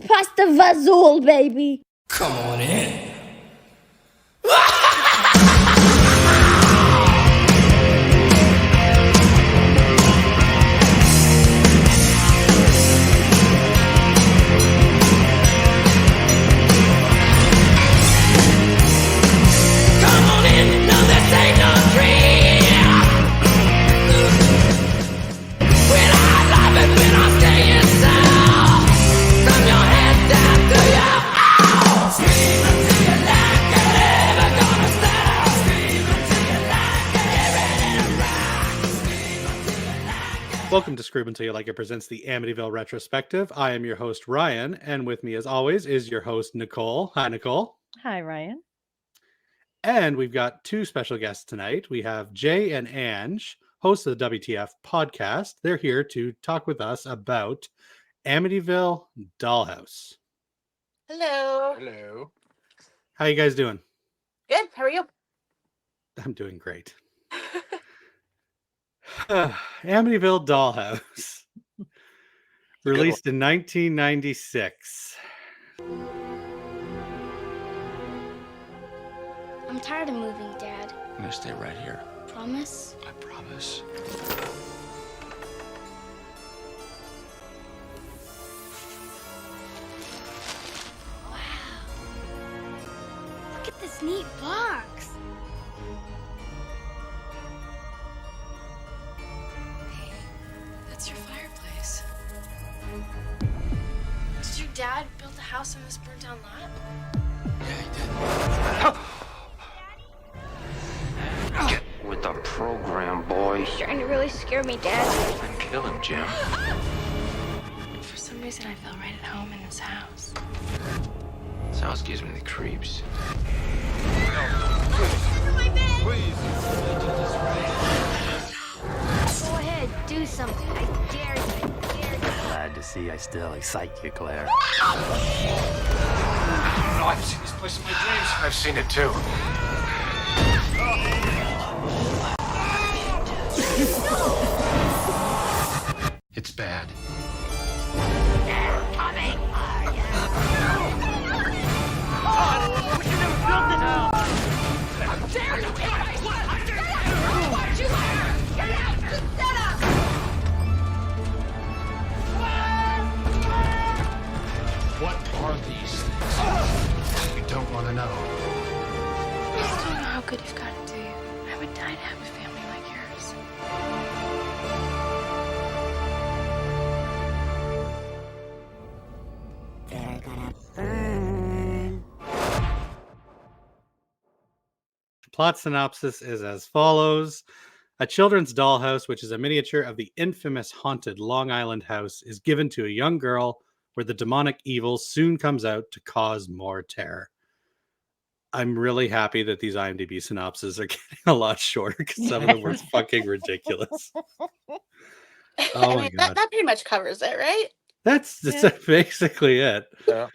Pasta Vazul, baby. Come on in. Welcome to Scream Until You Like It presents the Amityville Retrospective. I am your host, Ryan, and with me as always is your host, Nicole. Hi, Nicole. Hi, Ryan. And we've got two special guests tonight. We have Jay and Ange, hosts of the WTF Podcast. They're here to talk with us about Amityville Dollhouse. Hello. Hello. How you guys doing? Good. How are you? I'm doing great. Amityville Dollhouse, released in 1996. I'm tired of moving, Dad. I'm gonna stay right here. Promise? I promise. Wow. Look at this neat box. Hey, that's your fireplace. Did your dad build a house on this burnt down lot? Yeah, he did. Get with the program, boy. You're trying to really scare me, Dad. And kill him, Jim. For some reason, I felt right at home in this house. This house gives me the creeps. Go ahead, do something. I dare you. Glad to see I still excite you, Claire. No, I've seen this place in my dreams. I've seen it too. It's bad. What are these things? We don't want to know. I just don't know how good you've got it, do you? I would die to have a family like yours. They're gonna burn. Plot synopsis is as follows. A children's dollhouse, which is a miniature of the infamous haunted Long Island house, is given to a young girl where the demonic evil soon comes out to cause more terror. I'm really happy that these IMDb synopses are getting a lot shorter because some of them were fucking ridiculous. Oh my God. That pretty much covers it, right? That's basically it. Yeah.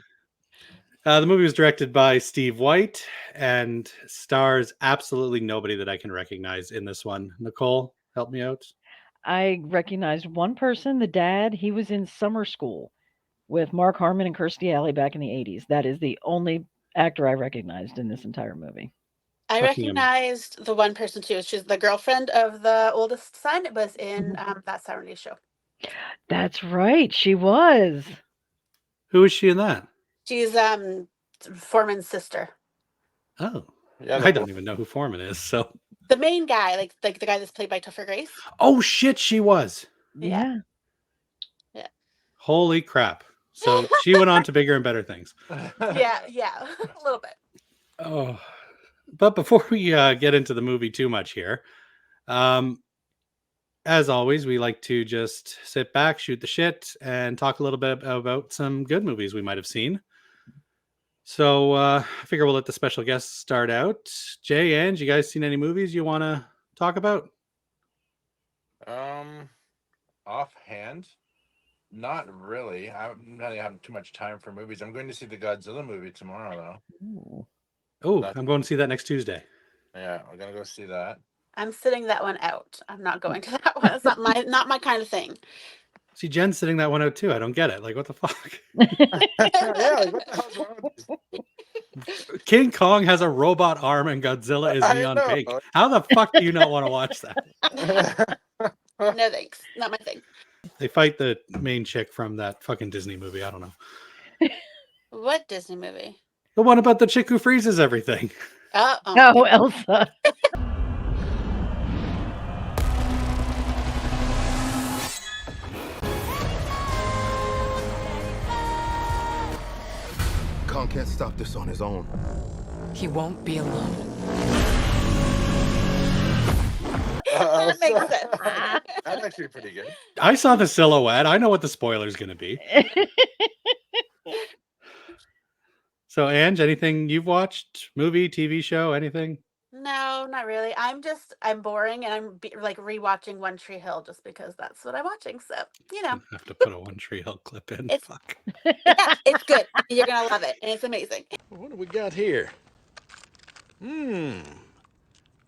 The movie was directed by Steve White and stars absolutely nobody that I can recognize in this one. Nicole, help me out. I recognized one person, the dad. He was in Summer School with Mark Harmon and Kirstie Alley back in the 80s. That is the only actor I recognized in this entire movie. I Fucking recognized the one person too. She's the girlfriend of the oldest son. It was in that 70s show. That's right. She was. Who is she in that? She's Foreman's sister. Oh, Yeah, I don't even know who Foreman is. So, The main guy, like the guy that's played by Topher Grace. oh shit, she was. Yeah. Holy crap! So she went on to bigger and better things. Yeah, a little bit. Oh, but before we get into the movie too much here, as always, we like to just sit back, shoot the shit, and talk a little bit about some good movies we might have seen. So I figure we'll let the special guests start out. Jay, Ange, you guys seen any movies you want to talk about? Offhand, not really. I'm not having too much time for movies. I'm going to see the Godzilla movie tomorrow, though. Ooh. Oh, I'm going to see that next Tuesday. Yeah, we're gonna go see that. I'm sitting that one out. I'm not going to that one. It's not my kind of thing. See, Jen's sitting that one out too. I don't get it. Like, what the fuck? Yeah, like, what the hell's wrong with this? King Kong has a robot arm and Godzilla is I neon know. pink. How the fuck do you not want to watch that? No thanks, not my thing. They fight the main chick from that fucking Disney movie. I don't know. What Disney movie? The one about the chick who freezes everything. Oh, Oh, Elsa. Kong can't stop this on his own. He won't be alone. that makes sense. That's actually pretty good. I saw the silhouette. I know what the spoiler's going to be. So, Ange, anything you've watched? Movie, TV show, anything? No, not really. I'm boring, and I'm like rewatching One Tree Hill just because that's what I'm watching. So you know, I have to put a One Tree Hill clip in. It's- Fuck. yeah, it's good. You're gonna love it, and it's amazing. What do we got here?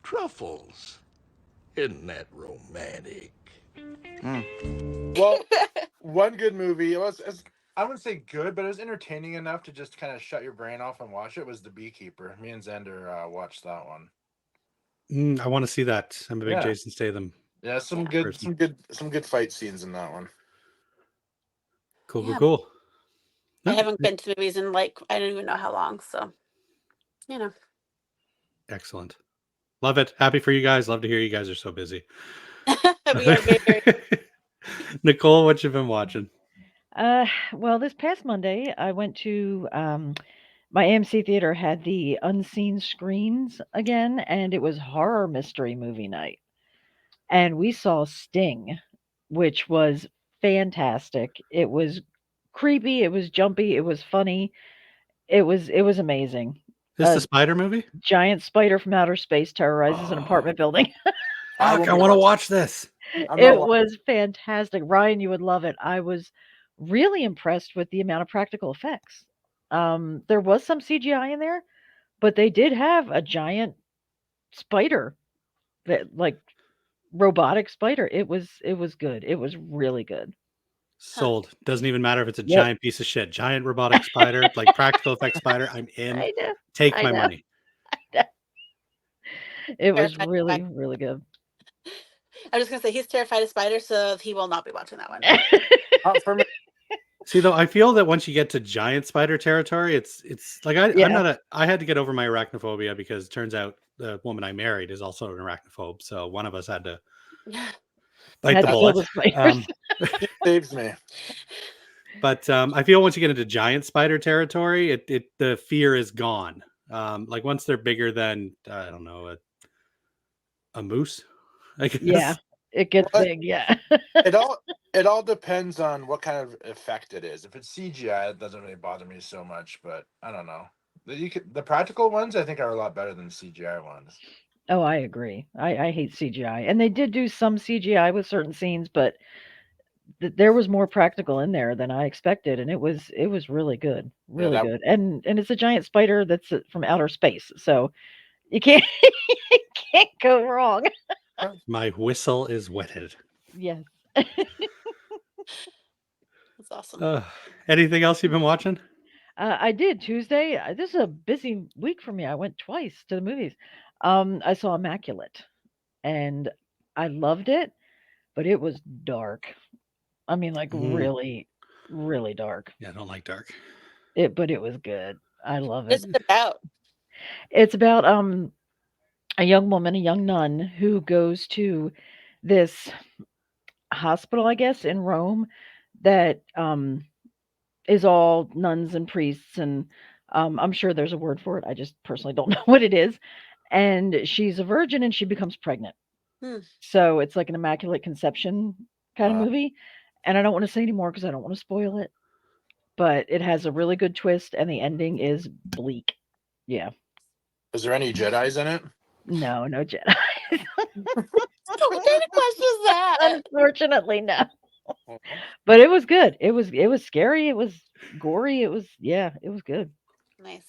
Truffles. Isn't that romantic? Well, one good movie. It was, I wouldn't say good, but it was entertaining enough to just kind of shut your brain off and watch it. Was The Beekeeper. Me and Xander watched that one. I want to see that. I'm a big Yeah. Jason Statham. Yeah, some person. good fight scenes in that one. Cool, Yeah. cool. I No, haven't been to the movies in like I don't even know how long. So you know, Excellent. Love it. Happy for you guys. Love to hear you guys are so busy. we are very Nicole, what you been watching? Well, this past Monday, I went to my AMC theater had the unseen screens again, and it was horror mystery movie night. And we saw Sting, which was fantastic. It was creepy, it was jumpy, it was funny. It was amazing. This Uh, the spider movie? Giant spider from outer space terrorizes an Oh. apartment building. Fuck, I want to watch this. It was fantastic. Ryan, you would love it. I was really impressed with the amount of practical effects. There was some CGI in there, but they did have a giant spider that like robotic spider. It was good. It was really good. Sold. Doesn't even matter if it's a Yep. giant piece of shit. Giant robotic spider, like practical effect spider. I'm in. I know. Take I my know. money. It was Terrified really, by- really good. I'm just gonna say he's terrified of spiders, so he will not be watching that one. For me, See, though, I feel that once you get to giant spider territory, it's like Yeah. I'm not a. I had to get over my arachnophobia because it turns out the woman I married is also an arachnophobe. So one of us had to bite Had the to kill bullet. the spiders. it saves me. But I feel once you get into giant spider territory, it the fear is gone. Like once they're bigger than I don't know a moose, I guess. Yeah, it gets What? big. Yeah. It all depends on what kind of effect it is. If it's CGI, it doesn't really bother me so much. But I don't know. The practical ones I think are a lot better than CGI ones. Oh, I agree. I hate CGI, and they did do some CGI with certain scenes, but there was more practical in there than I expected, and it was really good, really that- good. And it's a giant spider that's from outer space, so you can't you can't go wrong. My whistle is wetted. Yes. That's awesome. Anything else you've been watching? I did Tuesday. This is a busy week for me. I went twice to the movies. I saw Immaculate, and I loved it, but it was dark. I mean, like really, really dark. Yeah, I don't like dark. But it was good. I love What's it. it about? It's about a young woman, a young nun who goes to this hospital, I guess, in Rome that is all nuns and priests, and I'm sure there's a word for it. I just personally don't know what it is. And she's a virgin and she becomes pregnant. So it's like an immaculate conception kind of movie. And I don't want to say any more because I don't want to spoil it. But it has a really good twist and the ending is bleak. Yeah. Is there any Jedis in it? No Jedi. What kind of question is that? Unfortunately, no. But it was good. It was scary. It was gory. It was good. Nice.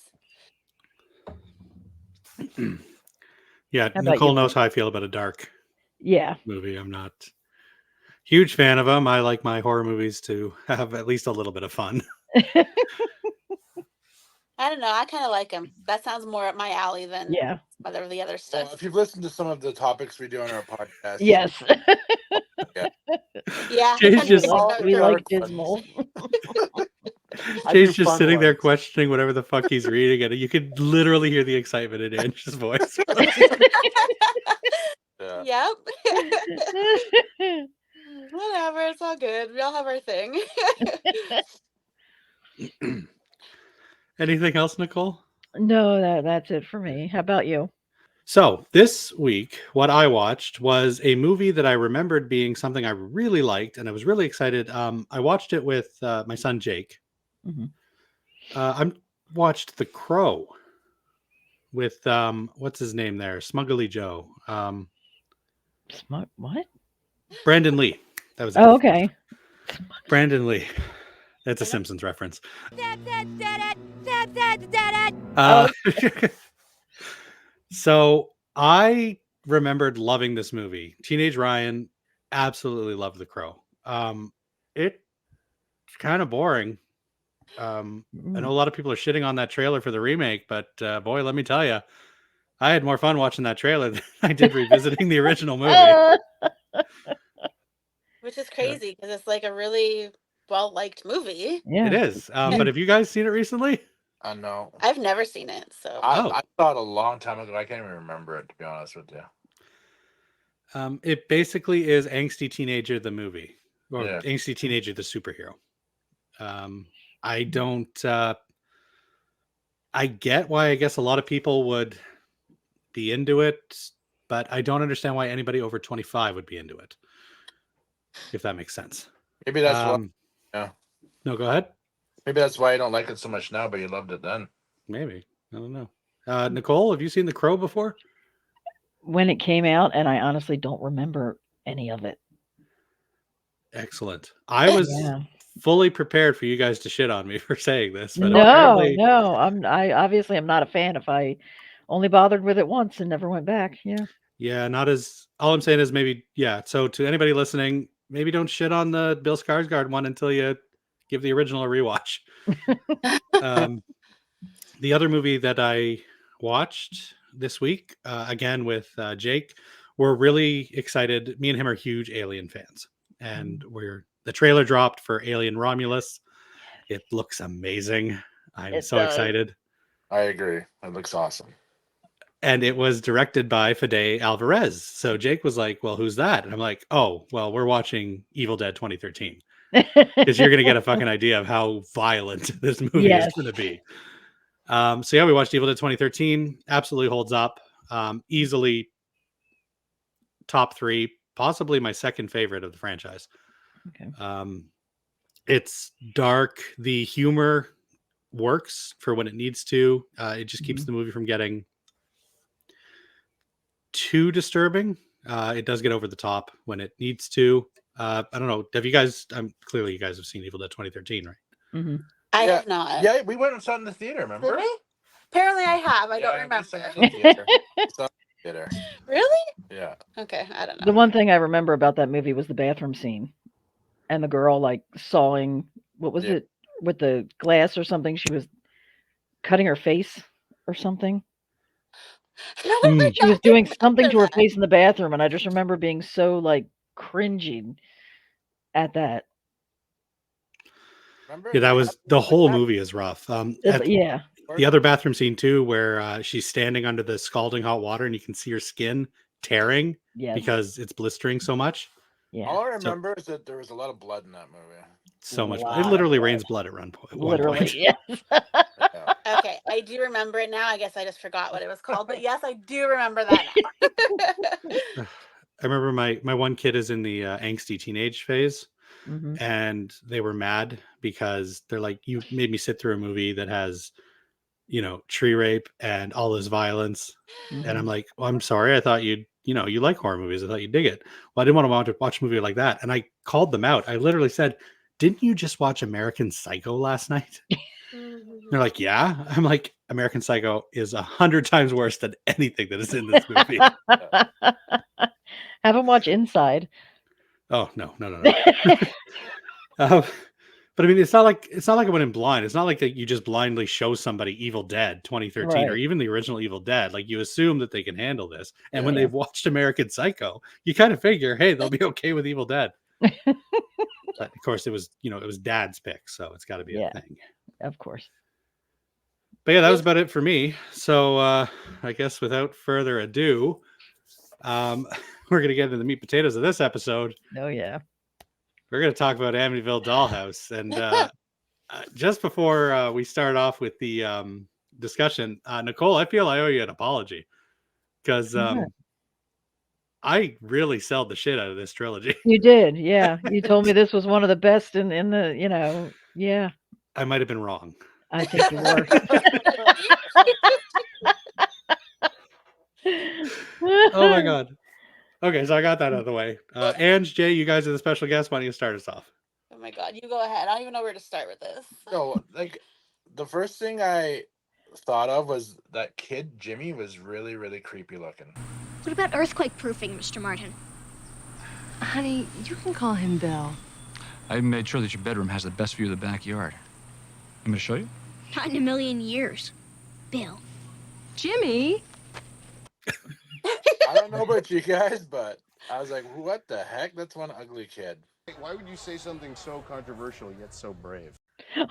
Yeah, How about Nicole you? knows how I feel about a dark Yeah. movie. I'm not. Huge fan of them. I like my horror movies to have at least a little bit of fun. I don't know. I kind of like them. That sounds more up my alley than Yeah. whatever the other Well, stuff. if you've listened to some of the topics we do on our podcast, Yes. Yeah, Jay's I just- think so, We too. like dismal. I do Jay's just fun sitting there ones. questioning whatever the fuck he's reading, and you could literally hear the excitement in Angie's voice. Yeah. Yep. Whatever, it's all good. We all have our thing. Anything else, Nicole? No, that's it for me. How about you? So this week, what I watched was a movie that I remembered being something I really liked, and I was really excited. I watched it with my son Jake. Mhm. I watched The Crow with what's his name there, Smuggly Joe, What? Brandon Lee. That was it. Oh, okay. Brandon Lee. That's a Simpsons reference. So I remembered loving this movie. Teenage Ryan absolutely loved The Crow. It's kind of boring. I know a lot of people are shitting on that trailer for the remake, but boy, let me tell you, I had more fun watching that trailer than I did revisiting the original movie. Which is crazy because it's like a really well-liked movie. Yeah. It is. But have you guys seen it recently? I know. I've never seen it, so I saw it a long time ago. I can't even remember it, to be honest with you. It basically is Angsty Teenager the movie, or Yeah. Angsty Teenager the superhero. I don't. I get why I guess a lot of people would be into it, but I don't understand why anybody over 25 would be into it. If that makes sense. Maybe that's why. Yeah. No, go ahead. Maybe that's why you don't like it so much now, but you loved it then. Maybe. I don't know. Nicole, have you seen The Crow before? When it came out, and I honestly don't remember any of it. Excellent. I was Yeah. fully prepared for you guys to shit on me for saying this, but No, apparently, I obviously am not a fan if I only bothered with it once and never went back. Yeah. yeah, not as. All I'm saying is maybe, yeah. So to anybody listening, maybe don't shit on the Bill Skarsgård one until you give the original a rewatch. The other movie that I watched this week, again with Jake, we're really excited. Me and him are huge Alien fans, and the trailer dropped for Alien Romulus. It looks amazing. I'm It so does. excited. I agree. It looks awesome. And it was directed by Fede Alvarez. So Jake was like, well, who's that? And I'm like, oh, well, we're watching Evil Dead 2013. Because you're going to get a fucking idea of how violent this movie Yes. is going to be. So yeah, we watched Evil Dead 2013. Absolutely holds up. Easily top 3, possibly my second favorite of the franchise. Okay. It's dark. The humor works for when it needs to. It just keeps the movie from getting too disturbing. It does get over the top when it needs to. I don't know. Have you guys? Clearly, you guys have seen Evil Dead 2013, right? Mm-hmm. I have not. Yeah, we went and saw it in the theater, remember? Did we? Apparently I have. I Yeah, don't we remember. saw it in the theater. Saw it in the theater. Really? Yeah. Okay, I don't know. The one thing I remember about that movie was the bathroom scene and the girl like sawing, what was it, with the glass or something? She was cutting her face or something. She was doing something to her face in the bathroom, and I just remember being so like cringing at that. Remember? Yeah, that was the whole movie is rough. Yeah. The other bathroom scene too, where she's standing under the scalding hot water and you can see her skin tearing because it's blistering so much. Yeah. All I remember is that there was a lot of blood in that movie. So much. It literally rains blood at one point. Literally, yeah. Okay, I do remember it now. I guess I just forgot what it was called, but yes, I do remember that now. I remember my one kid is in the angsty teenage phase, Mhm. and they were mad because they're like, you made me sit through a movie that has, tree rape and all this violence. And I'm like, well, I'm sorry. I thought you like horror movies. I thought you'd dig it. Well, I didn't want to watch a movie like that. And I called them out. I literally said, didn't you just watch American Psycho last night? They're like, yeah. I'm like, American Psycho is 100 times worse than anything that is in this movie. Have them watch Inside. Oh no. But I mean, it's not like I went in blind. It's not like that you just blindly show somebody Evil Dead 2013 or Right. even the original Evil Dead. Like you assume that they can handle this. And when Yeah. they've watched American Psycho, you kind of figure, hey, they'll be okay with Evil Dead. But of course, it was Dad's pick, so it's got to be Yeah. a thing. Of course. But yeah, that was about it for me. So I guess without further ado, we're gonna get into the meat potatoes of this episode. Oh yeah. We're going to talk about Amityville Dollhouse. And just before we start off with the discussion, Nicole, I feel I owe you an apology because I really sold the shit out of this trilogy. You did, yeah. You told me this was one of the best in the, yeah. I might have been wrong. I think you were. Oh my God. Okay, so I got that out of the way. Ange, Jay, you guys are the special guests. Why don't you start us off? Oh my God, you go ahead. I don't even know where to start with this. No, like the first thing I thought of was that kid Jimmy was really, really creepy looking. What about earthquake proofing, Mr. Martin? Honey, you can call him Bill. I made sure that your bedroom has the best view of the backyard. I'm going to show you? Not in a million years. Bill. Jimmy? I don't know about you guys, but I was like, what the heck? That's one ugly kid. Why would you say something so controversial yet so brave? You're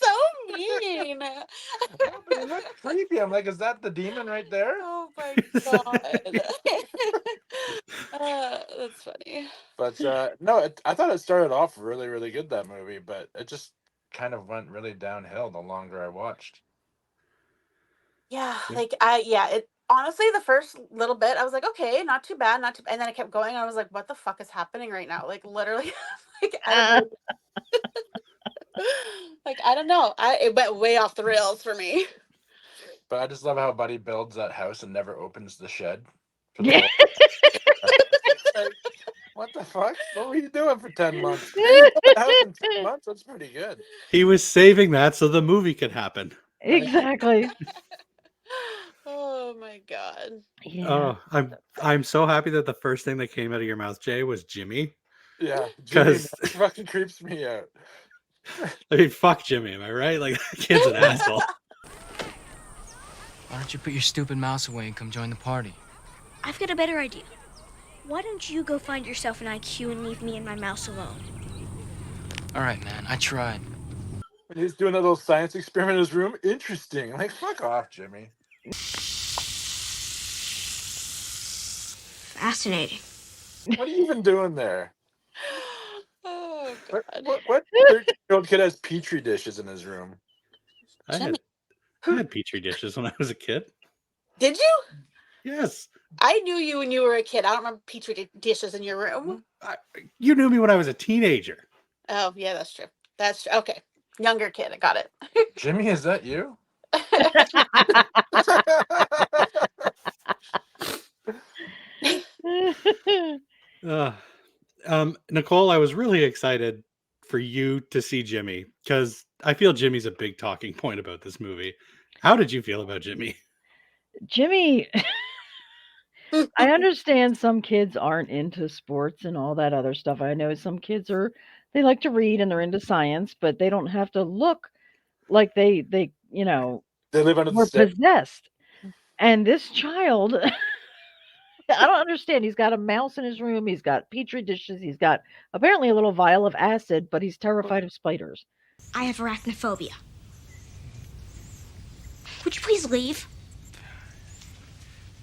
so mean. But he looked creepy. I'm like, is that the demon right there? Oh my God. That's funny. But no, I thought it started off really, really good, that movie, but it just kind of went really downhill the longer I watched. Yeah, like it honestly, the first little bit I was like, okay, not too bad, and then it kept going and I was like, what the fuck is happening right now? Like literally like I don't know. Like I don't know. It went way off the rails for me. But I just love how Buddy builds that house and never opens the shed. Yeah. Like, what the fuck? What were you doing for 10 months? You built the house in 10 months? That's pretty good. He was saving that so the movie could happen. Exactly. Oh my God. Yeah. Oh, I'm so happy that the first thing that came out of your mouth, Jay, was Jimmy. Yeah, Jimmy 'Cause- fucking creeps me out. I mean, fuck Jimmy, am I right? Like, that kid's an asshole. Why don't you put your stupid mouse away and come join the party? I've got a better idea. Why don't you go find yourself an IQ and leave me and my mouse alone? All right, man, I tried. When he's doing a little science experiment in his room, interesting. Like, fuck off, Jimmy. Fascinating. What are you even doing there? Oh God. What 13-year-old kid has petri dishes in his room? I had petri dishes when I was a kid. Did you? Yes. I knew you when you were a kid. I don't remember petri dishes in your room. You knew me when I was a teenager. Oh, yeah, that's true. That's true. Okay. Younger kid. I got it. Jimmy, is that you? Nicole, I was really excited for you to see Jimmy because I feel Jimmy's a big talking point about this movie. How did you feel about Jimmy? Jimmy, I understand some kids aren't into sports and all that other stuff. I know some kids they like to read and they're into science, but they don't have to look like they They live under the were stick. possessed. And this child, I don't understand. He's got a mouse in his room. He's got petri dishes. He's got apparently a little vial of acid, but he's terrified of spiders. I have arachnophobia. Would you please leave?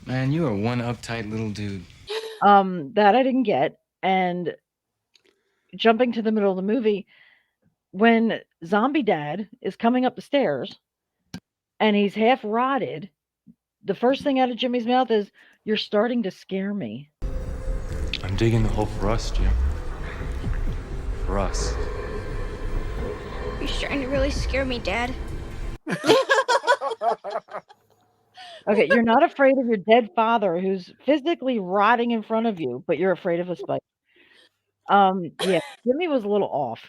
Man, you are one uptight little dude. That I didn't get. And jumping to the middle of the movie, when Zombie Dad is coming up the stairs and he's half rotted, the first thing out of Jimmy's mouth is, "You're starting to scare me." I'm digging the hole for us, Jim. For us. You're starting to really scare me, Dad. Okay, you're not afraid of your dead father who's physically rotting in front of you, but you're afraid of a spider. Yeah, Jimmy was a little off.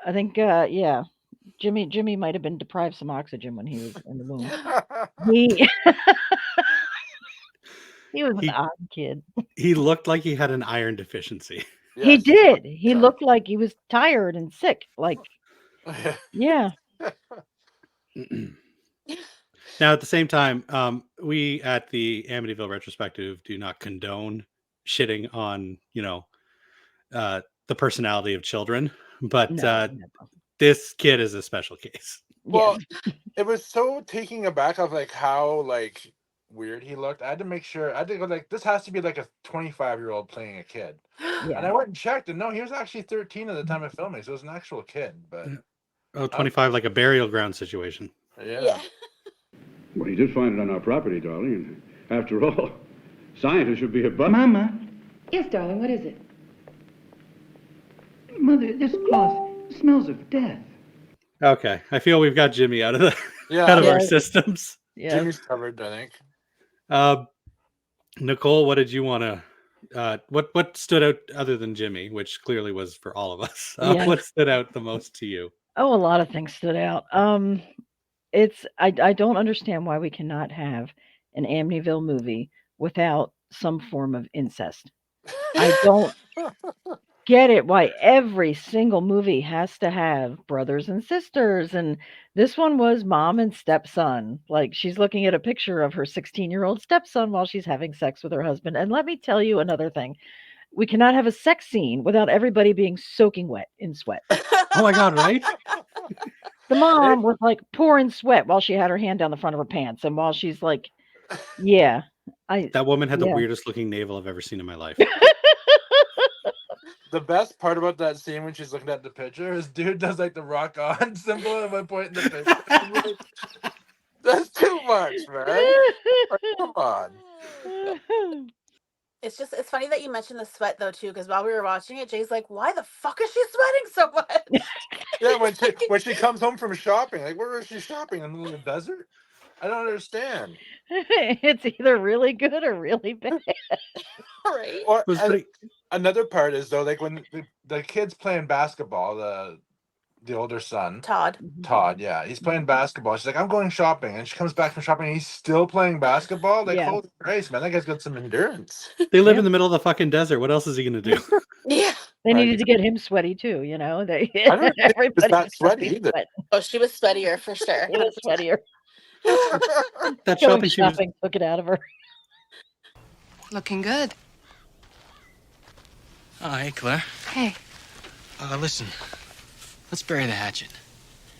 I think, yeah, Jimmy might have been deprived some oxygen when he was in the womb. He He was an He- odd kid. He looked like he had an iron deficiency. He Yes. did. He Yeah. looked like he was tired and sick. Like, yeah. Now, at the same time, we at the Amityville Retrospective do not condone shitting on, the personality of children, but No, this kid is a special case. Well, it was so taking aback of like how like weird he looked. I had to make sure. I had to go like, this has to be like a 25-year-old playing a kid. And I went and checked, and no, he was actually 13 at the time of filming, so it was an actual kid. But Oh, 25, like a burial ground situation. yeah. Well, he did find it on our property, darling. And after all, scientists should be above. Mama. Yes, darling, what is it? Mother, this cloth smells of death. Okay, I feel we've got Jimmy out of the Yeah. out of our systems. Yeah. Jimmy's covered, I think. Nicole, what did you want to? What stood out other than Jimmy, which clearly was for all of us? Yes. What stood out the most to you? Oh, a lot of things stood out. I don't understand why we cannot have an Amityville movie without some form of incest. I don't get it why every single movie has to have brothers and sisters, and this one was mom and stepson. Like, she's looking at a picture of her 16-year-old stepson while she's having sex with her husband. And let me tell you another thing. We cannot have a sex scene without everybody being soaking wet in sweat. Oh my god, right? The mom was like pouring sweat while she had her hand down the front of her pants, and while she's like, yeah. That woman had the yeah. weirdest looking navel I've ever seen in my life. The best part about that scene when she's looking at the picture is dude does like the rock on symbol at one point in the picture. I'm like, that's too much, man. Like, come on. It's funny that you mentioned the sweat though too, because while we were watching it, Jay's like, "Why the fuck is she sweating so much?" Yeah, when she comes home from shopping, like where is she shopping in the desert? I don't understand. It's either really good or really bad. Right. Or another part is though, like when the kid's playing basketball, the older son, Todd, yeah, he's playing basketball. She's like, "I'm going shopping," and she comes back from shopping, and he's still playing basketball. Like, Yeah. holy Christ, man, that guy's got some endurance. They live in the middle of the fucking desert. What else is he gonna do? Yeah. They Right. needed to get him sweaty too, you know. They I don't think it's everybody that was sweaty sweaty, either. but Oh, she was sweatier for sure. he was sweatier. That Going shopping she was shopping took it out of her. Looking good. Oh, hey, Claire. Hey. Listen, let's bury the hatchet.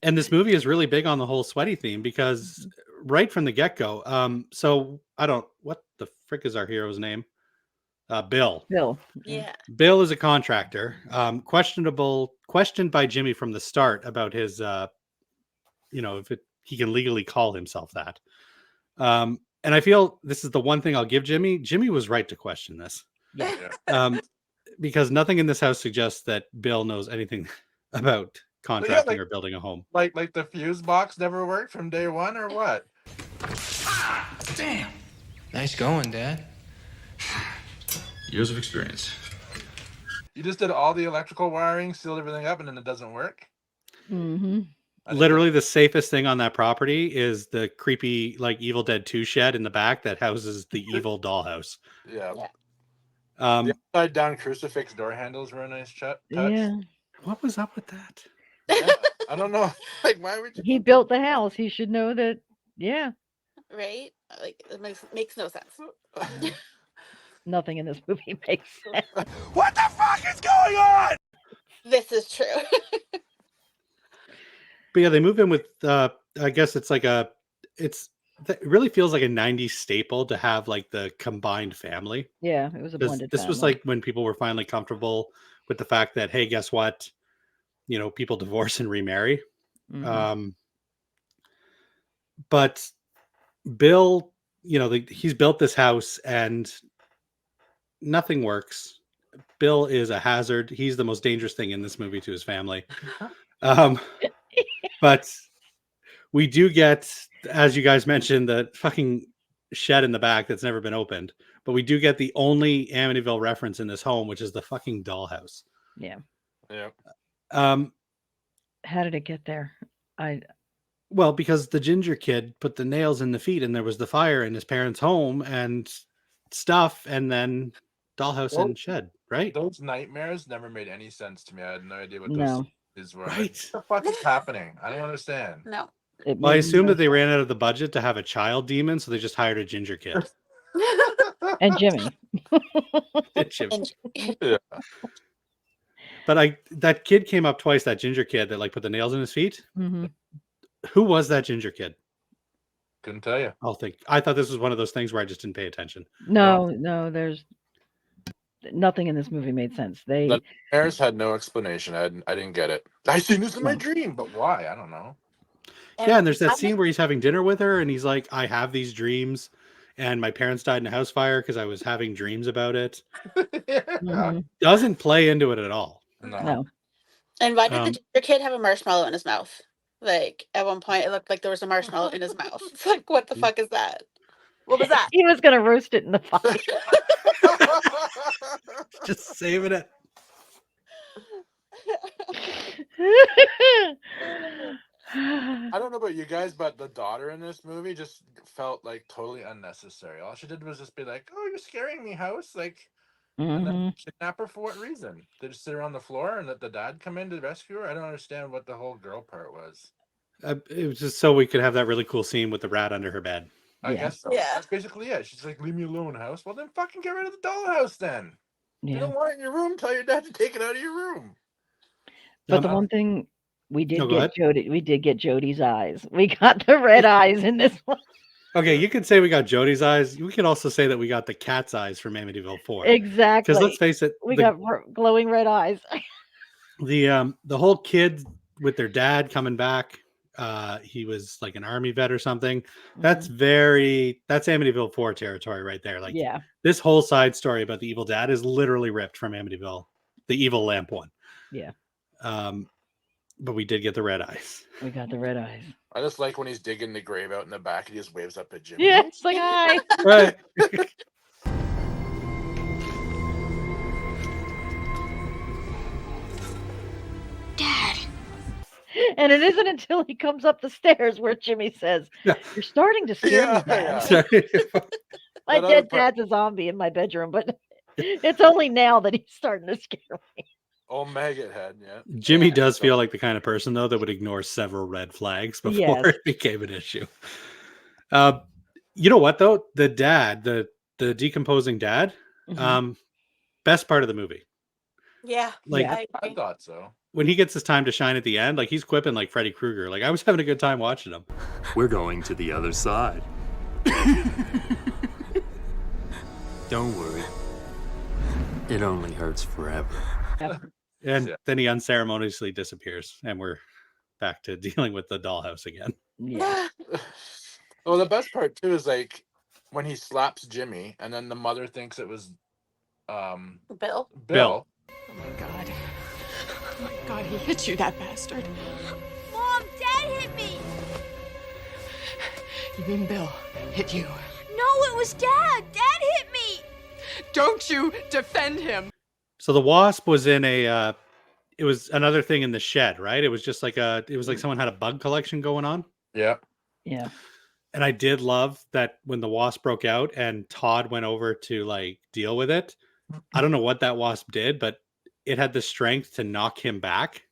And this movie is really big on the whole sweaty theme because right from the get-go, so I don't what the frick is our hero's name? Bill. Bill. Yeah. Bill is a contractor. Questioned by Jimmy from the start about his if he can legally call himself that. And I feel this is the one thing I'll give Jimmy. Jimmy was right to question this. Yeah. Because nothing in this house suggests that Bill knows anything about contracting or building a home. Like the fuse box never worked from day one, or what? Damn. Nice going, Dad. Years of experience. You just did all the electrical wiring, sealed everything up, and then it doesn't work. Mm-hmm. Literally, the safest thing on that property is the creepy, like Evil Dead 2 shed in the back that houses the evil dollhouse. Yeah. The upside down crucifix door handles were a nice touch. Yeah. What was up with that? Yeah, I don't know. Like, why would you? He built the house. He should know that. Yeah. Right? Like, it makes no sense. Nothing in this movie makes sense. What the fuck is going on? This is true. But yeah, they move in with. I guess it's like it really feels like a '90s staple to have like the combined family. Yeah, it was a blended. This was like when people were finally comfortable with the fact that, hey, guess what? People divorce and remarry. Mm-hmm. But Bill, he's built this house and nothing works. Bill is a hazard. He's the most dangerous thing in this movie to his family. But we do get, as you guys mentioned, the fucking shed in the back that's never been opened. But we do get the only Amityville reference in this home, which is the fucking dollhouse. Yeah. Yeah. How did it get there? Well, because the ginger kid put the nails in the feet, and there was the fire in his parents' home, and stuff, and then dollhouse Well, and shed, right? Those nightmares never made any sense to me. I had no idea what No. those were. Right. What the fuck is happening? I don't understand. No. Well, I assume that they ran out of the budget to have a child demon, so they just hired a ginger kid. And Jimmy. Yeah. But that kid came up twice, that ginger kid that like put the nails in his feet. Mm-hmm. Who was that ginger kid? Couldn't tell you. I thought this was one of those things where I just didn't pay attention. No, there's nothing in this movie made sense. The nightmares had no explanation. I didn't get it. I seen this in my dream, but why? I don't know. Yeah, and there's that scene where he's having dinner with her, and he's like, "I have these dreams, and my parents died in a house fire because I was having dreams about it." Doesn't play into it at all. No. And why did the ginger kid have a marshmallow in his mouth? Like, at one point, it looked like there was a marshmallow in his mouth. It's like, what the fuck is that? What was that? He was going to roast it in the fire. Just saving it. I don't know about you guys, but the daughter in this movie just felt like totally unnecessary. All she did was just be like, "Oh, you're scaring me, house!" Like, and then kidnap her for what reason? They just sit her on the floor and let the dad come in to rescue her. I don't understand what the whole girl part was. It was just so we could have that really cool scene with the rat under her bed. I guess so. Yeah, that's basically it. She's like, "Leave me alone, house." Well, then fucking get rid of the dollhouse then. Yeah. You don't want it in your room. Tell your dad to take it out of your room. But the one thing we did No, go get we did get Jody's eyes. We got the red eyes in this one. Okay, you could say we got Jody's eyes. We could also say that we got the cat's eyes from Amityville 4. Exactly. Because let's face it, we got glowing red eyes. The whole kid with their dad coming back. He was like an army vet or something. That's Amityville 4 territory right there. Like, yeah, this whole side story about the evil dad is literally ripped from Amityville, the evil lamp one. Yeah. But we did get the red eyes. We got the red eyes. I just like when he's digging the grave out in the back and he just waves up at Jimmy. Yeah, it's like, hi. Right. Dad. And it isn't until he comes up the stairs where Jimmy says, "You're starting to scare me, Dad." My dead dad's a zombie in my bedroom, but it's only now that he's starting to scare me. Oh, maggot head, yeah. Jimmy does feel like the kind of person, though, that would ignore several red flags before it became an issue. You know what, though? The dad, the decomposing dad, best part of the movie. Yeah. Like, I thought so. When he gets his time to shine at the end, like, he's quipping like Freddy Krueger. Like, I was having a good time watching him. We're going to the other side. Don't worry. It only hurts forever. And then he unceremoniously disappears, and we're back to dealing with the dollhouse again. Yeah. Well, the best part too is like when he slaps Jimmy, and then the mother thinks it was Bill. Bill. Oh my god. Oh my god, he hit you, that bastard. Mom, Dad hit me. You mean Bill hit you? No, it was Dad. Dad hit me. Don't you defend him. So the wasp was in it was another thing in the shed, right? It was just like someone had a bug collection going on. Yeah. Yeah. And I did love that when the wasp broke out and Todd went over to like deal with it. I don't know what that wasp did, but it had the strength to knock him back.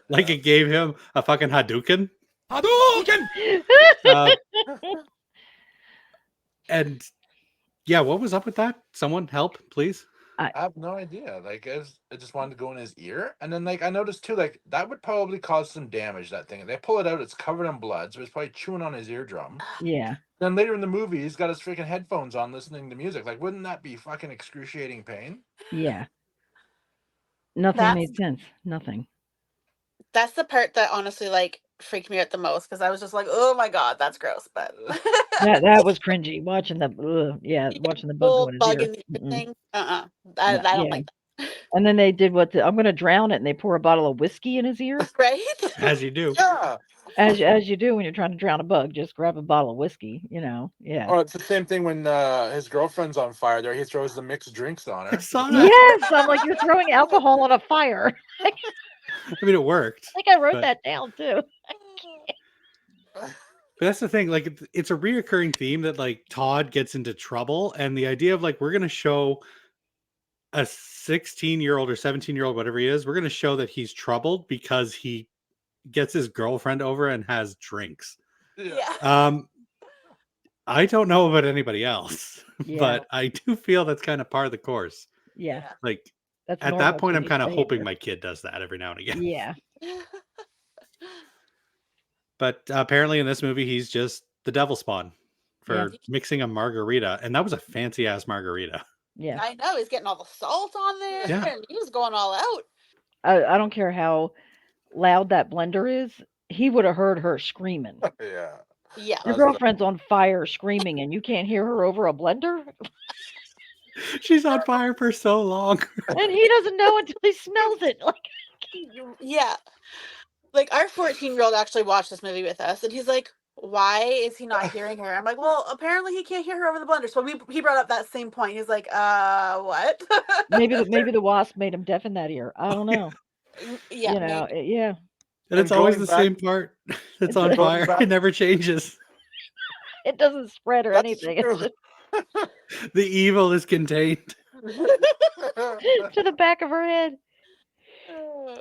Like it gave him a fucking Hadouken. Hadouken! And yeah, what was up with that? Someone help, please. I have no idea. Like, it just wanted to go in his ear, and then like I noticed too, like that would probably cause some damage. That thing, they pull it out, it's covered in blood, so it's probably chewing on his eardrum. Yeah. Then later in the movie, he's got his freaking headphones on, listening to music. Like, wouldn't that be fucking excruciating pain? Yeah. Nothing made sense. Nothing. That's the part that honestly like freaked me out the most because I was just like, oh my god, that's gross. But that was cringy. Watching the watching the bug going bug in in his the ear. thing. I don't like that. And then they did I'm going to drown it, and they pour a bottle of whiskey in his ear. Right? As you do. Yeah. As you do when you're trying to drown a bug, just grab a bottle of whiskey. Yeah. Oh, it's the same thing when his girlfriend's on fire. There, he throws the mixed drinks on her. Yes, I'm like, you're throwing alcohol on a fire. I mean, it worked. I think I wrote that down too. But that's the thing, like it's a reoccurring theme that like Todd gets into trouble, and the idea of like we're gonna show a 16-year-old or 17-year-old, whatever he is, we're gonna show that he's troubled because he gets his girlfriend over and has drinks. Yeah. I don't know about anybody else, Yeah. but I do feel that's kind of part of the course. Yeah. Like That's at normal that point, I'm teenage kind of hoping behavior. my kid does that every now and again. Yeah. But apparently in this movie, he's just the devil spawn for mixing a margarita. And that was a fancy ass margarita. Yeah. I know. He's getting all the salt on there. Yeah. And he was going all out. I don't care how loud that blender is. He would have heard her screaming. Yeah. Yeah. Your girlfriend's on fire screaming and you can't hear her over a blender? She's on fire for so long. And he doesn't know until he smells it. Like, Yeah. Like our 14-year-old actually watched this movie with us, and he's like, "Why is he not hearing her?" I'm like, "Well, apparently he can't hear her over the blender." So he brought up that same point. He's like, what?" maybe the wasp made him deaf in that ear. I don't know. Yeah. You know, yeah. And it's always the same part that's on fire. It never changes. It doesn't spread or anything. It's just The evil is contained. to the back of her head.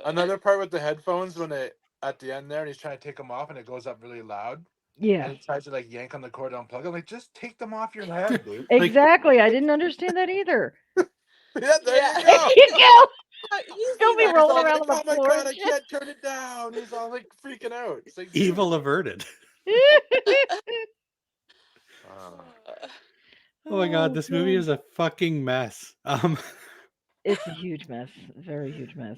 Another part with the headphones when it at the end there and he's trying to take them off and it goes up really loud. Yeah. And he tries to like yank on the cord to unplug it. Like, just take them off your head, dude. Exactly. I didn't understand that either. Yeah, there you There go. you go. He's Don't be He's rolling all around on like, the oh floor. my god, I can't turn it down. He's all like freaking out. It's like, Evil averted. Oh my god, this movie is a fucking mess. It's a huge mess. Very huge mess.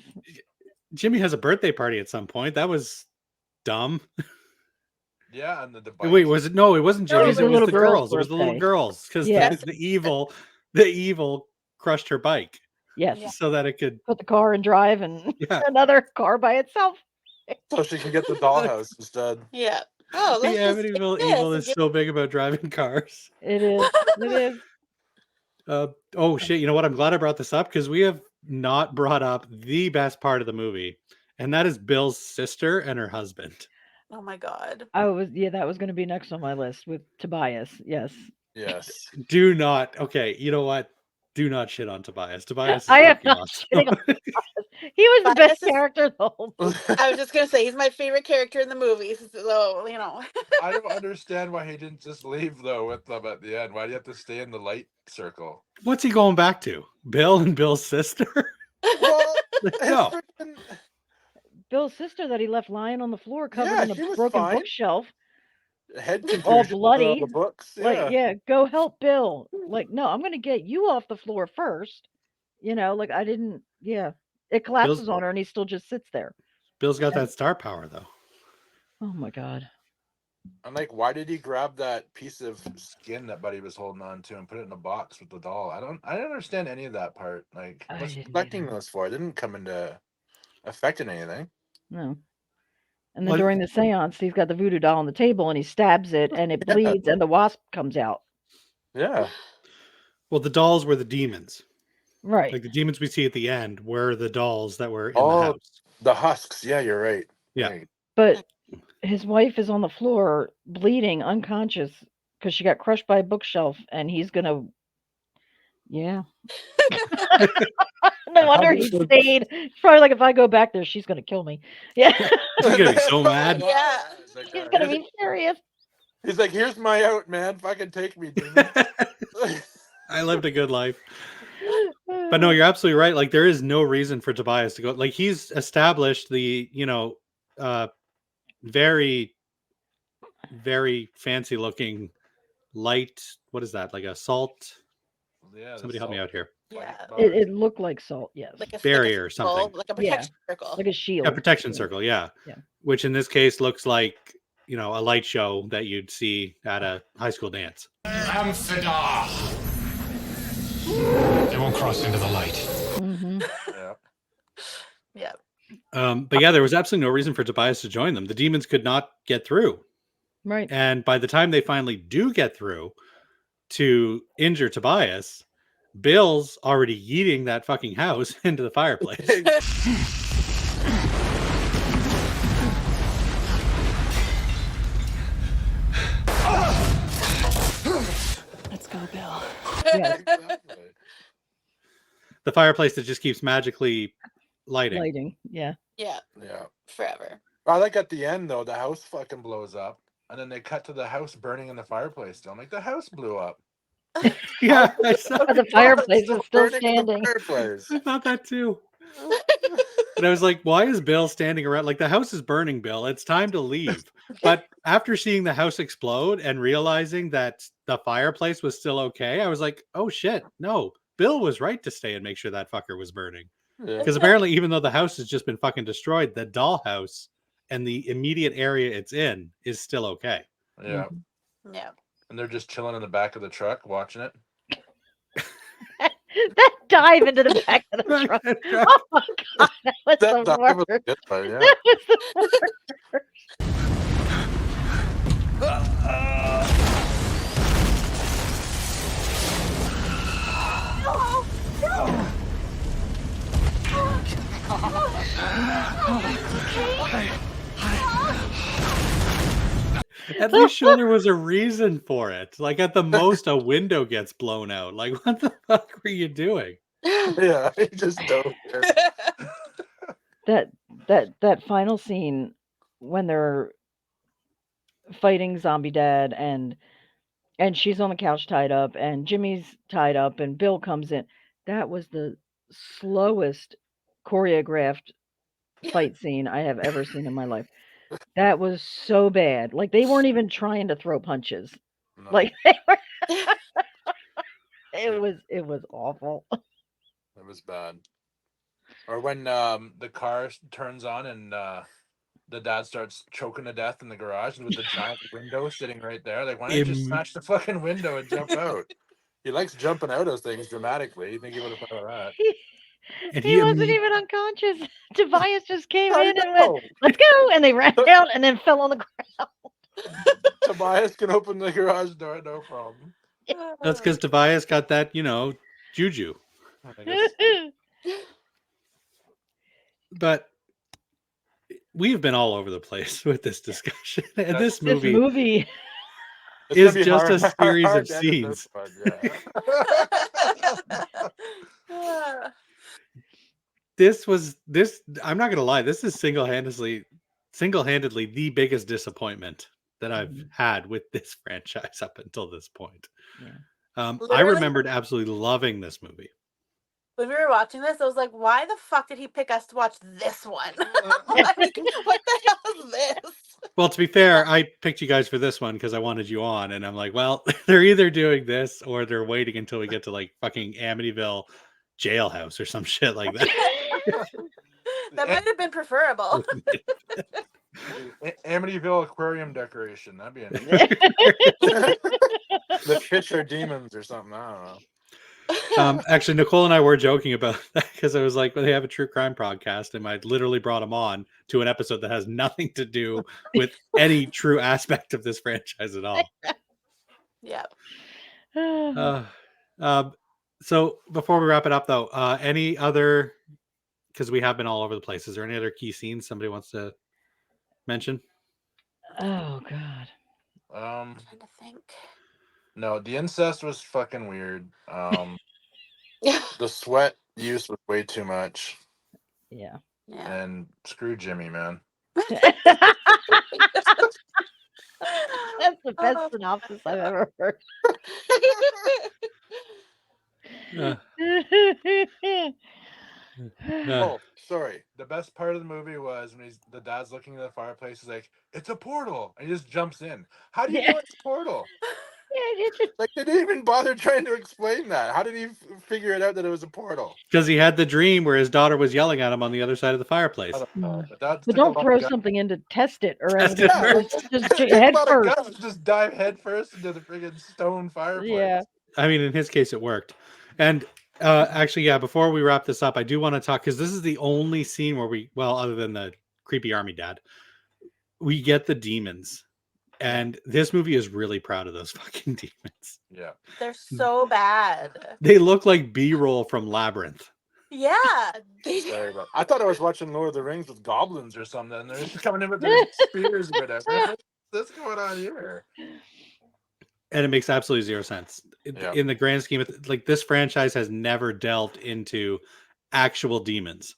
Jimmy has a birthday party at some point. That was dumb. yeah, and the Wait, was it? No, it wasn't No, it was Jimmy's. It the was little the girl's girls. It was the little birthday. girls because Yeah. the evil crushed her bike Yes. so that it could. Put the car in drive and Yeah. another car by itself. so she can get the dollhouse instead. Yeah. Oh, The let's just Amityville take evil this is and so big about driving cars. It is. It is. Oh shit! You know what? I'm glad I brought this up because we have not brought up the best part of the movie, and that is Bill's sister and her husband. Oh my god. That was going to be next on my list with Tobias. Yes. Yes. Do not. Okay, you know what? Do not shit on Tobias. Tobias is I am fucking not awesome. shitting on Tobias. He was the Tobias best is- character in the whole movie. I was just gonna say he's my favorite character in the movies. So I don't understand why he didn't just leave though with them at the end. Why do you have to stay in the light circle? What's he going back to? Bill and Bill's sister? Well, No. Bill's sister that he left lying on the floor covered Yeah, in she a was broken fine. bookshelf. Head All contusion with bloody. the books. Yeah. Like, yeah, go help Bill. Like, no, I'm going to get you off the floor first. You know, like I didn't, yeah. It collapses on her and he still just sits there. Bill's got that star power though. Oh my God. I'm like, why did he grab that piece of skin that Buddy was holding on to and put it in a box with the doll? I don't understand any of that part. Like, I what's he didn't collecting either. those for? It didn't come into effect in anything. No. And then Well, during the seance, he's got the voodoo doll on the table and he stabs it and it bleeds and the wasp comes out. Yeah. Well, the dolls were the demons. Right. Like the demons we see at the end were the dolls that were in Oh, the house. the husks. Yeah, you're right. Yeah. Right. But his wife is on the floor bleeding, unconscious, because she got crushed by a bookshelf and he's going to, yeah. No wonder he stayed. It's probably like, if I go back there, she's going to kill me. Yeah. She's gonna be so mad. Yeah. Like, He's going to be furious. He's like, here's my out, man. Fucking take me, demon. I lived a good life. But no, you're absolutely right. Like there is no reason for Tobias to go. Like he's established the, very, very fancy looking light. What is that? Like a salt? Yeah, Somebody help me out here. Yeah. It looked like salt, yes. Like a Barrier or circle, something. like a protection circle. Like a shield. A protection circle, yeah. Yeah. Which in this case looks like, a light show that you'd see at a high school dance. Amphidar! They won't cross into the light. Mm-hmm. Yeah. Yeah. But yeah, there was absolutely no reason for Tobias to join them. The demons could not get through. Right. And by the time they finally do get through to injure Tobias, Bill's already yeeting that fucking house into the fireplace. Yes. Exactly. The fireplace that just keeps magically lighting. Yeah. Yeah. Forever. I like at the end though, the house fucking blows up, and then they cut to the house burning in the fireplace. Still, I'm like, the house blew up. Yeah, I saw But the It's fireplace was still burning in the standing. fireplace. I thought that too. And I was like, why is Bill standing around? Like, the house is burning, Bill. It's time to leave. But after seeing the house explode and realizing that the fireplace was still okay, I was like, oh shit, no. Bill was right to stay and make sure that fucker was burning. Yeah. Because apparently, even though the house has just been fucking destroyed, the dollhouse and the immediate area it's in is still okay. Yeah. Yeah. And they're just chilling in the back of the truck watching it. That dive into the back of the truck. Oh my god, that was That the dive was worst. good, but yeah. That was the worst. At least sure there was a reason for it. Like, at the most, a window gets blown out. Like, what the fuck were you doing? Yeah, he just don't care. That final scene when they're fighting Zombie Dad and she's on the couch tied up and Jimmy's tied up and Bill comes in. That was the slowest choreographed fight scene I have ever seen in my life. That was so bad. Like, they weren't even trying to throw punches. No. Like, they were it was awful. It was bad. Or when the car turns on and the dad starts choking to death in the garage with the giant window sitting right there. Like, why don't you just smash the fucking window and jump out? He likes jumping out of things dramatically. You think he would have thought of that? And He wasn't even unconscious. Tobias just came in and went, "Let's go," and they ran out and then fell on the ground. Tobias can open the garage door, no problem. That's because Tobias got that, juju. I guess. But we've been all over the place with this discussion. And this This movie movie. It's is gonna be just a hard- series hard of to edit scenes. this one, yeah. I'm not gonna lie, this is single-handedly the biggest disappointment that I've had with this franchise up until this point. Yeah. I Literally- remembered absolutely loving this movie. When we were watching this, I was like, why the fuck did he pick us to watch this one? Like, what the hell is this? Well, to be fair, I picked you guys for this one because I wanted you on, and I'm like, well, they're either doing this or they're waiting until we get to like fucking Amityville Jailhouse or some shit like that. That might have been preferable. Amityville aquarium decoration. That'd be a the fish are demons or something. I don't know. Actually, Nicole and I were joking about that because I was like, well, they have a true crime podcast, and I literally brought them on to an episode that has nothing to do with any true aspect of this franchise at all. Yeah. So before we wrap it up, though, any other, because we have been all over the place, is there any other key scenes somebody wants to mention? Oh god. I'm trying to think. No, the incest was fucking weird. The sweat use was way too much. Yeah. And screw Jimmy, man. That's the best synopsis I've ever heard. Oh, sorry. The best part of the movie was when the dad's looking at the fireplace. He's like, "It's a portal," and he just jumps in. How do you know it's a portal? Like, they didn't even bother trying to explain that. How did he figure it out that it was a portal? Because he had the dream where his daughter was yelling at him on the other side of the fireplace. But don't throw something in to test it around. Test it first. Just head first. Just dive head first into the friggin' stone fireplace. Yeah. I mean, in his case, it worked. And actually, yeah, before we wrap this up, I do want to talk, because this is the only scene where other than the creepy army dad, we get the demons. And this movie is really proud of those fucking demons. Yeah. They're so bad. They look like B-roll from Labyrinth. Yeah. Sorry about. I thought I was watching Lord of the Rings with goblins or something. And they're just coming in with their spears or whatever. What's going on here? And it makes absolutely zero sense in the grand scheme of like this franchise has never delved into actual demons.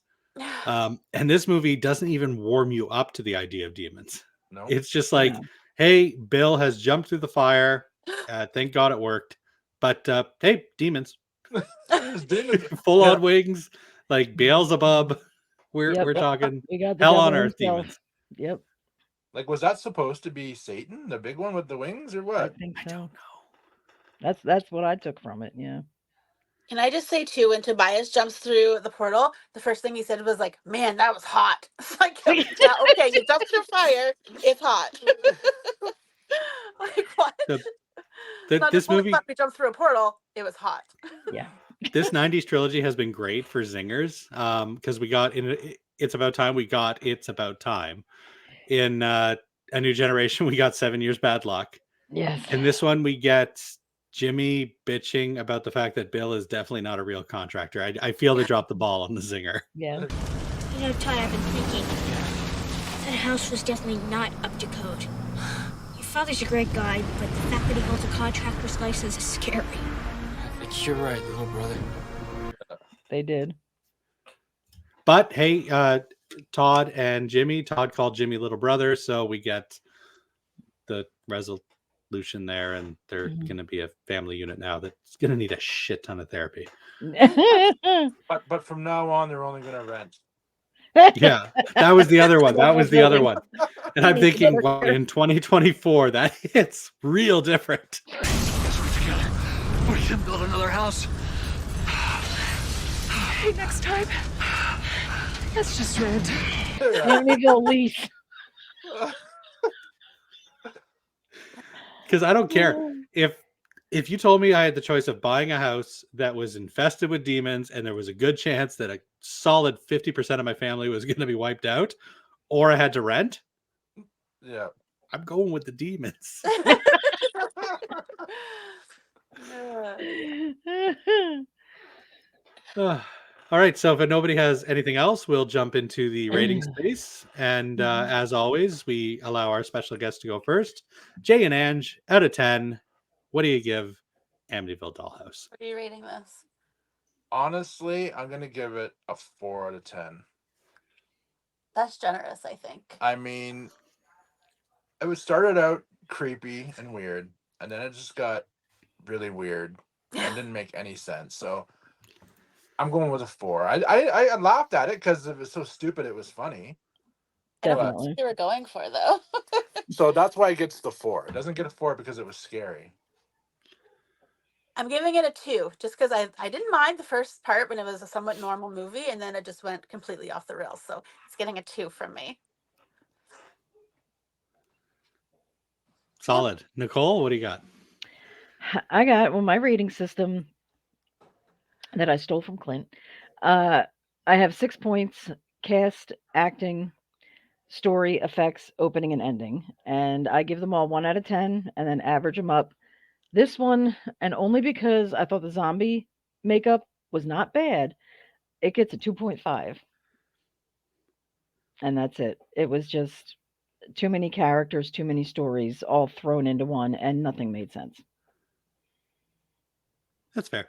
And this movie doesn't even warm you up to the idea of demons. No. It's just like, hey, Bill has jumped through the fire. Thank God it worked. But hey, demons. Full on wings, like Beelzebub. We're talking We got the hell devil on earth himself. demons. Yep. Like, was that supposed to be Satan, the big one with the wings, or what? I think so. I don't know. That's what I took from it. Yeah. Can I just say too, when Tobias jumps through the portal, the first thing he said was like, "Man, that was hot." It's like, yeah, okay, you jumped through fire, it's hot. Like what? This movie, we jumped through a portal, it was hot. Yeah. This 90s trilogy has been great for zingers because we got in It's About Time, we got It's About Time. In A New Generation, we got 7 Years Bad Luck. Yes. In this one, we get Jimmy bitching about the fact that Bill is definitely not a real contractor. I feel they dropped the ball on the zinger. Yeah. You know, Todd, I've been thinking. That house was definitely not up to code. Your father's a great guy, but the fact that he holds a contractor's license is scary. I think you're right, little brother. They did. But hey, Todd and Jimmy. Todd called Jimmy little brother, so we get the resolution there, and they're going to be a family unit now that's going to need a shit ton of therapy. But from now on, they're only going to rent. Yeah, that was the other one. That was the other one. And I'm thinking, well, in 2024, that hits real different. We can build another house. Hey, next time, let's just rent. Amityville lease. Because I don't care if you told me I had the choice of buying a house that was infested with demons and there was a good chance that a solid 50% of my family was going to be wiped out, or I had to rent. Yeah, I'm going with the demons. All right, so if nobody has anything else, we'll jump into the rating space. And as always, we allow our special guest to go first. Jay and Ange, out of 10, what do you give Amityville Dollhouse? What are you rating this? Honestly, I'm going to give it a 4 out of 10. That's generous, I think. I mean, it started out creepy and weird, and then it just got really weird and didn't make any sense. So I'm going with a 4. I laughed at it because it was so stupid. It was funny. Definitely. What they were going for, though. So that's why it gets the 4. It doesn't get a 4 because it was scary. I'm giving it a 2, just because I didn't mind the first part when it was a somewhat normal movie, and then it just went completely off the rails. So it's getting a 2 from me. Solid. Nicole, what do you got? I got, well, my rating system that I stole from Clint. I have 6 points: cast, acting, story, effects, opening, and ending. And I give them all 1 out of 10 and then average them up. This one, and only because I thought the zombie makeup was not bad, it gets a 2.5. And that's it. It was just too many characters, too many stories, all thrown into one, and nothing made sense. That's fair.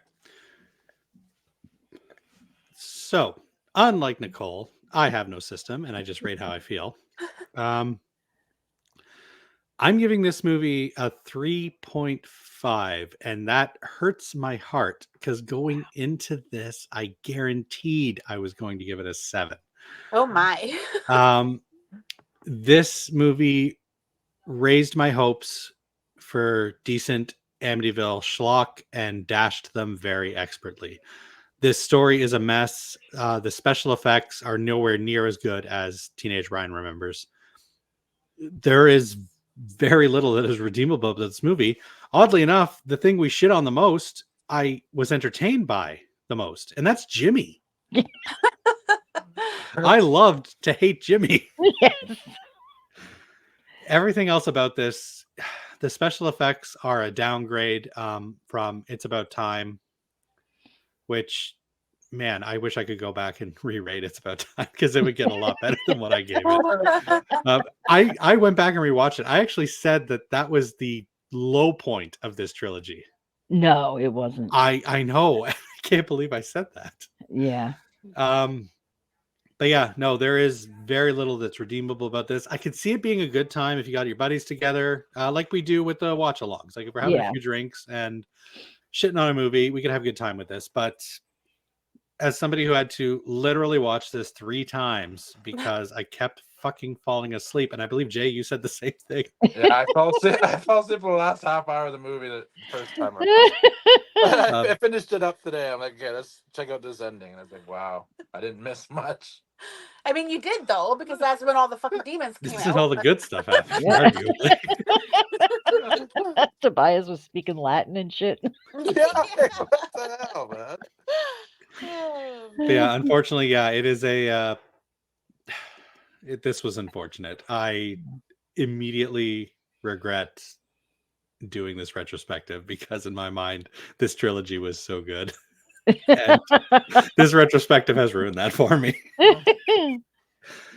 So, unlike Nicole, I have no system, and I just rate how I feel. I'm giving this movie a 3.5, and that hurts my heart because going into this, I guaranteed I was going to give it a 7. Oh my. This movie raised my hopes for decent Amityville schlock and dashed them very expertly. This story is a mess. The special effects are nowhere near as good as Teenage Ryan Remembers. There is very little that is redeemable about this movie. Oddly enough, the thing we shit on the most, I was entertained by the most, and that's Jimmy. I loved to hate Jimmy. Yes. Everything else about this, the special effects are a downgrade from It's About Time, which, man, I wish I could go back and re-rate It's About Time because it would get a lot better than what I gave it. I went back and rewatched it. I actually said that was the low point of this trilogy. No, it wasn't. I know. I can't believe I said that. Yeah. But yeah, no, there is very little that's redeemable about this. I could see it being a good time if you got your buddies together, like we do with the watch-alongs. Like if we're having a few drinks and shitting on a movie, we could have a good time with this. But as somebody who had to literally watch this 3 times because I kept fucking falling asleep, and I believe, Jay, you said the same thing. Yeah, I fell asleep for the last half hour of the movie the first time I finished it up today. I'm like, okay, let's check out this ending. And I was like, wow, I didn't miss much. I mean, you did, though, because that's when all the fucking demons came This out. is all the good stuff happened, Yeah. arguably. Tobias was speaking Latin and shit. Yeah, what the hell, man? But yeah, unfortunately, yeah, it is a this was unfortunate. I immediately regret doing this retrospective because in my mind this trilogy was so good. And this retrospective has ruined that for me.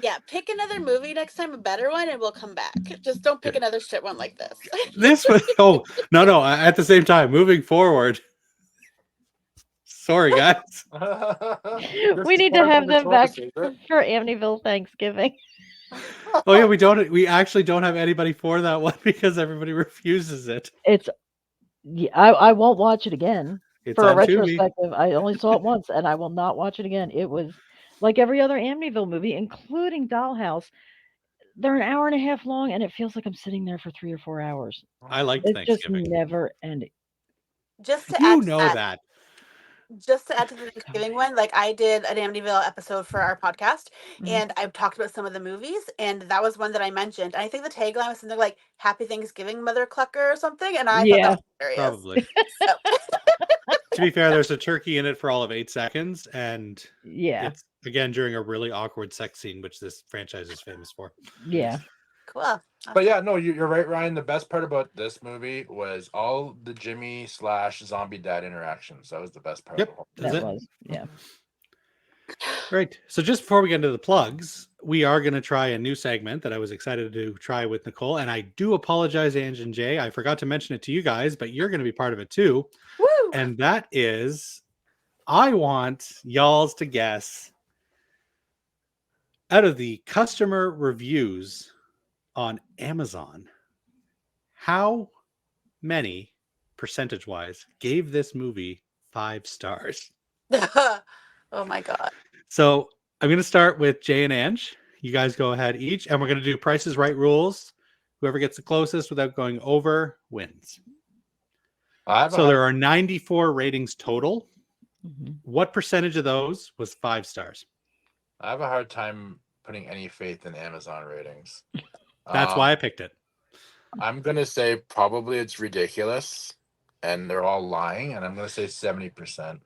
Yeah, pick another movie next time, a better one, and we'll come back. Just don't pick another shit one like this. This was no, at the same time, moving forward. Sorry, guys. We need to have them back for Amityville Thanksgiving. Oh yeah, we actually don't have anybody for that one because everybody refuses it. I won't watch it again. It's for a on retrospective. I only saw it once and I will not watch it again. It was like every other Amityville movie, including Dollhouse. They're an hour and a half long and it feels like I'm sitting there for 3 or 4 hours. I like It's Thanksgiving. just never ending. Just to You add know to that. Just to add to the Thanksgiving one, like I did an Amityville episode for our podcast, and I've talked about some of the movies, and that was one that I mentioned. And I think the tagline was something like "Happy Thanksgiving, Mother Clucker" or something, and I thought that was hilarious. Probably. To be fair, there's a turkey in it for all of 8 seconds, and it's again during a really awkward sex scene, which this franchise is famous for. Yeah. Cool. But yeah, no, you're right, Ryan. The best part about this movie was all the Jimmy / zombie dad interactions. That was the best part. Yep, that was. Yeah. Right. So just before we get into the plugs, we are going to try a new segment that I was excited to try with Nicole. And I do apologize, Ange and Jay. I forgot to mention it to you guys, but you're going to be part of it too. Woo! And that is, I want y'all's to guess out of the customer reviews on Amazon, how many percentage-wise gave this movie 5 stars? Oh my god. So I'm going to start with Jay and Ange. You guys go ahead each, and we're going to do Price is Right rules. Whoever gets the closest without going over wins. So there are 94 ratings total. What percentage of those was 5 stars? I have a hard time putting any faith in Amazon ratings. That's why I picked it. I'm going to say probably it's ridiculous, and they're all lying, and I'm going to say 70%.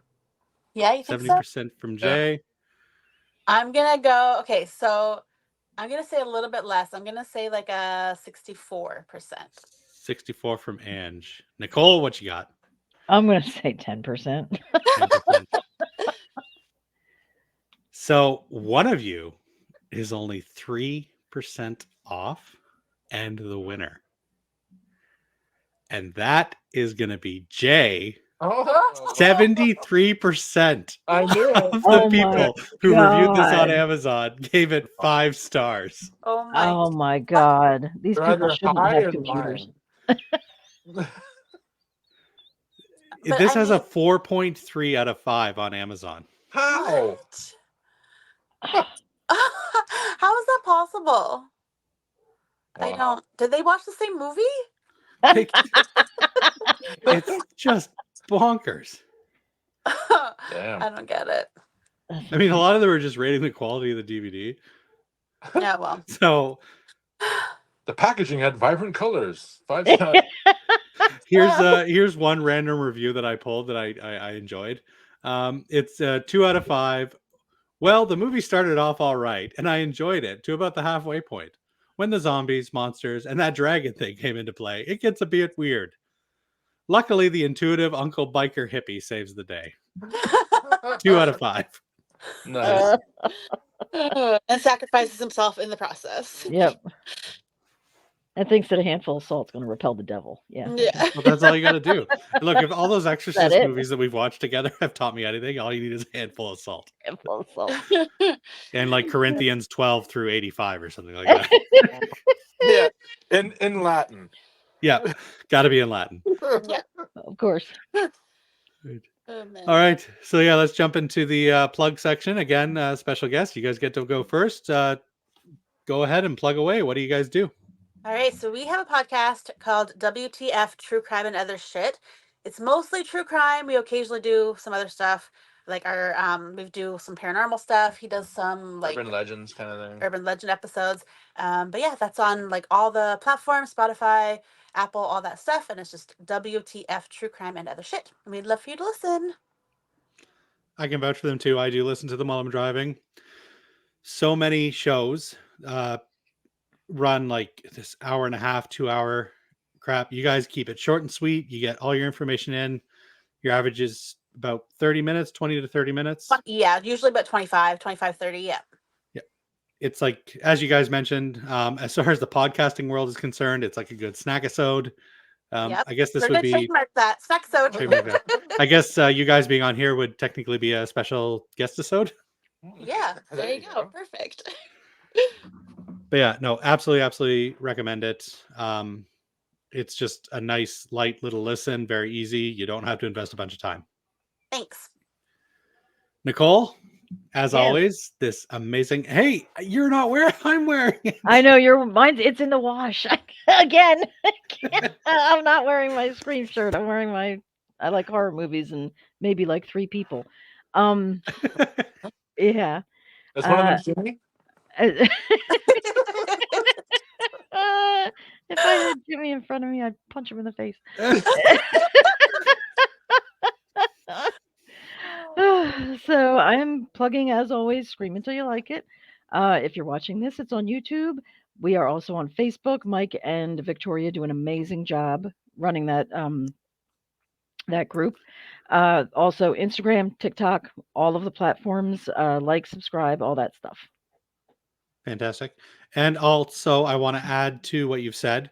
Yeah, you think 70% from Jay. I'm gonna go. Okay, so I'm gonna say a little bit less. I'm gonna say like a 64%. 64 from Ange. Nicole, what you got? I'm going to say 10%. 10%. So one of you is only 3% off and the winner. And that is going to be Jay. 73% I knew it. of the people who reviewed this on Amazon gave it 5 stars. Oh my god. These They're people either shouldn't high have or computers. This has a 4.3 out of 5 on Amazon. How? How is that possible? I don't. Did they watch the same movie? It's just bonkers. Damn. I don't get it. I mean, a lot of them are just rating the quality of the DVD. Yeah, well. So the packaging had vibrant colors. 5 stars. Here's one random review that I pulled that I enjoyed. It's 2 out of 5. Well, the movie started off all right, and I enjoyed it to about the halfway point. When the zombies, monsters, and that dragon thing came into play, it gets a bit weird. Luckily, the intuitive Uncle Biker hippie saves the day. 2 out of 5. Nice. And sacrifices himself in the process. Yep. and thinks that a handful of salt's going to repel the devil. Yeah. Well, that's all you got to do. Look, if all those Exorcist it? movies that we've watched together have taught me anything, all you need is a handful of salt. Handful of salt. And like Corinthians 12 through 85 or something like that. Yeah, in Latin. Yeah, got to be in Latin. Yeah. Of course. Oh, man. All right, so yeah, let's jump into the plug section again. Special guest, you guys get to go first. Go ahead and plug away. What do you guys do? All right, so we have a podcast called WTF True Crime and Other Shit. It's mostly true crime. We occasionally do some other stuff, like we do some paranormal stuff. He does some like urban legends kind of thing. Urban legend episodes. But yeah, that's on like all the platforms, Spotify, Apple, all that stuff, and it's just WTF True Crime and Other Shit. And we'd love for you to listen. I can vouch for them too. I do listen to them while I'm driving. So many shows run like this hour and a half, 2 hour crap. You guys keep it short and sweet. You get all your information in. Your average is about 30 minutes, 20 to 30 minutes. Yeah, usually about 25, 30. Yeah. It's like, as you guys mentioned, as far as the podcasting world is concerned, it's like a good snack-isode. I guess this would be trademark that snack-isode. I guess you guys being on here would technically be a special guest-isode. Yeah, there you go. Perfect. But yeah, no, absolutely recommend it. It's just a nice, light little listen, very easy. You don't have to invest a bunch of time. Thanks. Nicole, as always, this amazing. Hey, you're not wearing. I'm wearing it. I know mine's. It's in the wash again. I'm not wearing my Scream shirt. I'm wearing my. I like horror movies and maybe like 3 people. Yeah. That's one of them, Jimmy. If I had Jimmy in front of me, I'd punch him in the face. So I'm plugging, as always, Scream Until You Like It. If you're watching this, it's on YouTube. We are also on Facebook. Mike and Victoria do an amazing job running that that group. Also Instagram, TikTok, all of the platforms. Like, subscribe, all that stuff. Fantastic. And also, I want to add to what you've said.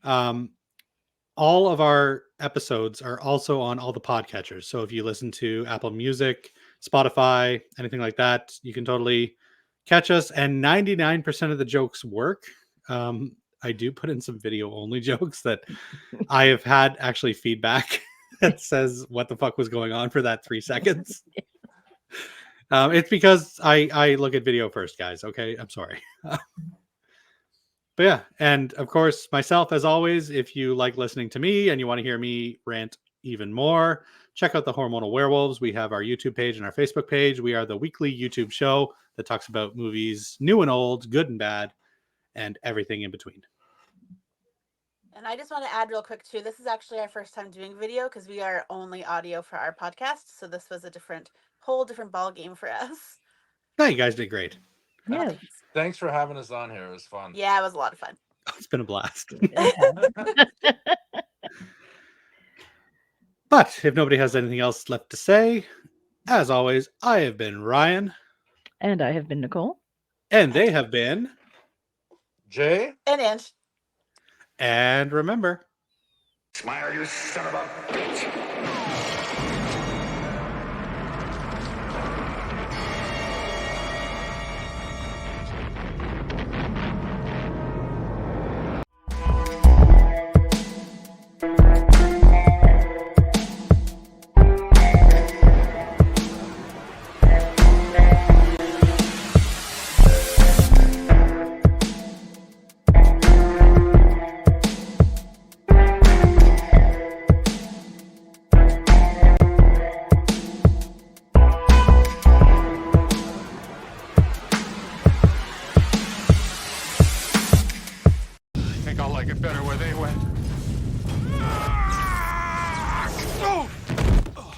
All of our episodes are also on all the podcatchers. So if you listen to Apple Music, Spotify, anything like that, you can totally catch us. And 99% of the jokes work. I do put in some video only jokes that I have had actually feedback that says what the fuck was going on for that 3 seconds. It's because I look at video first, guys. Okay, I'm sorry. But yeah, and of course, myself, as always, if you like listening to me and you want to hear me rant even more, check out the Hormonal Werewolves. We have our YouTube page and our Facebook page. We are the weekly YouTube show that talks about movies, new and old, good and bad, and everything in between. And I just want to add real quick too, this is actually our first time doing video because we are only audio for our podcast. So this was a whole different ball game for us. No, you guys did great. Yeah. Thanks for having us on here. It was fun. Yeah, it was a lot of fun. It's been a blast. But if nobody has anything else left to say, as always, I have been Ryan. And I have been Nicole. And they have been Jay and Ange. And remember, smile, you son of a bitch. I'll like it better where they went. Oh!